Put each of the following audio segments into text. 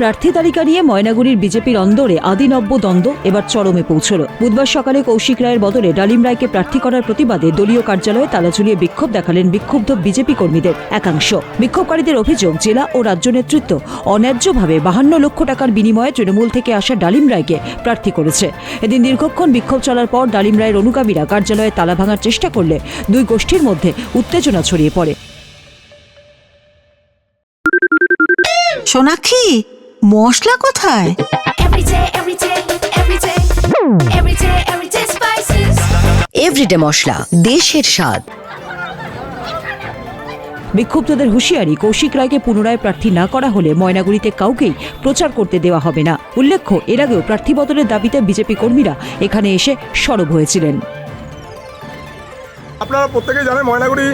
প্রার্থী তালিকা নিয়ে ময়নাগুড়ির বিজেপির অন্দরে আদিনব্য দ্বন্দ্ব এবার চরমে পৌঁছল। বুধবার সকালে কৌশিক রায়ের বদলে ডালিম রায়কে প্রার্থী করার প্রতিবাদে দলীয় কার্যালয়ে তালা ঝুলিয়ে বিক্ষোভ দেখালেন বিক্ষুব্ধ বিজেপি কর্মীদের একাংশ। বিক্ষোভকারীদের অভিযোগ, জেলা ও রাজ্য নেতৃত্ব অন্যায্যভাবে 52 লক্ষ টাকার বিনিময়ে তৃণমূল থেকে আসা ডালিম রায়কে প্রার্থী করেছে। এদিন দীর্ঘক্ষণ বিক্ষোভ চলার পর ডালিম রায়ের অনুগামীরা কার্যালয়ে তালা ভাঙার চেষ্টা করলে দুই গোষ্ঠীর মধ্যে উত্তেজনা ছড়িয়ে পড়ে। সোনাক্ষী, মশলা কোথায়? এভরিডে মশলা, দেশের স্বাদ। বিক্ষুব্ধদের হুঁশিয়ারি, কৌশিক রায়কে পুনরায় প্রার্থী না করা হলে ময়নাগুড়িতে কাউকেই প্রচার করতে দেওয়া হবে না। উল্লেখ্য, এর আগেও প্রার্থী বদলের দাবিতে বিজেপি কর্মীরা এখানে এসে সরব হয়েছিলেন। আপনারা প্রত্যেকেই জানেন ময়নাগুড়ি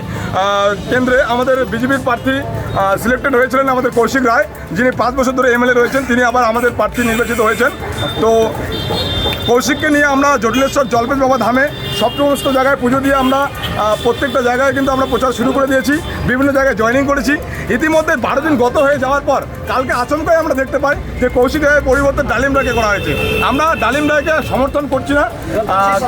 কেন্দ্রে আমাদের বিজেপির প্রার্থী সিলেক্টেড হয়েছিলেন আমাদের কৌশিক রায়, যিনি 5 বছর ধরে এমএলএ রয়েছেন। তিনি আবার আমাদের প্রার্থী নির্বাচিত হয়েছেন। তো কৌশিককে নিয়ে আমরা জটিলেশ্বর জলপেশ বাবা ধামে সমস্ত জায়গায় পুজো দিয়ে আমরা প্রত্যেকটা জায়গায় কিন্তু আমরা প্রচার শুরু করে দিয়েছি, বিভিন্ন জায়গায় জয়েনিং করেছি। ইতিমধ্যে 12 দিন গত হয়ে যাওয়ার পর কালকে আচমকায় আমরা দেখতে পাই যে কৌশিক রায়ের পরিবর্তে ডালিম রায়কে করা হয়েছে। আমরা ডালিম রায়কে সমর্থন করছি না,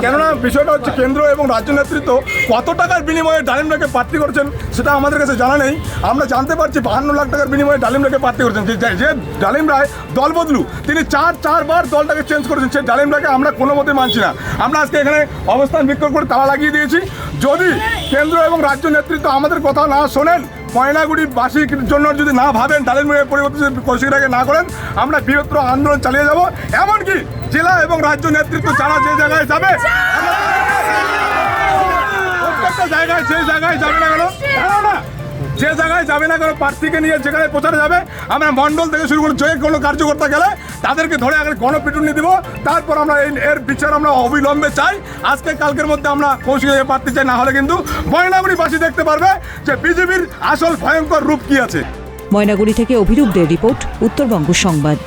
কেননা বিষয়টা হচ্ছে কেন্দ্র এবং রাজ্য নেতৃত্ব কত টাকার বিনিময়ে ডালিম রায়কে প্রার্থী করেছেন সেটা আমাদের কাছে জানা নেই। আমরা জানতে পারছি 52 লাখ টাকার বিনিময়ে ডালিম রায়কে প্রার্থী করেছেন। যে ডালিম রায় দল বদলু, তিনি চারবার দলটাকে চেঞ্জ করেছেন। সেই ডালিম রায়কে আমরা কোনো মতে মানছি না। আমরা আজকে এখানে অবস্থান বিক্ষোভ করে তালা লাগিয়ে দিয়েছি। যদি কেন্দ্র এবং রাজ্য নেতৃত্ব আমাদের কথা না শোনেন, ময়নাগুড়িবাসীর জন্য যদি না ভাবেন, ডালিম রায়ের পরিবর্তে কৌশিক রায়কে না করেন, আমরা বৃহত্তর আন্দোলন চালিয়ে যাব। এমনকি জেলা এবং রাজ্য নেতৃত্ব যারা যে জায়গায় যাবে, প্রত্যেকটা জায়গায় যে জায়গায় যাবে না কেন, যে জায়গায় যাবে না কেন প্রার্থীকে নিয়ে যেখানে প্রচারে যাবে, আমরা মণ্ডল থেকে শুরু করে যে কোনো কার্যকর্তা গেলে তাদেরকে ধরে আগে গণপিটুনি দিব। তারপর আমরা এর বিচার আমরা অবিলম্বে চাই। আজকে কালকের মধ্যে আমরা কৌশিক প্রার্থী চাই, না হলে কিন্তু ময়নাগুড়িবাসী দেখতে পারবে যে বিজেপির আসল ভয়ঙ্কর রূপ কি আছে। ময়নাগুড়ি থেকে অভিরূপদের রিপোর্ট, উত্তরবঙ্গ সংবাদ।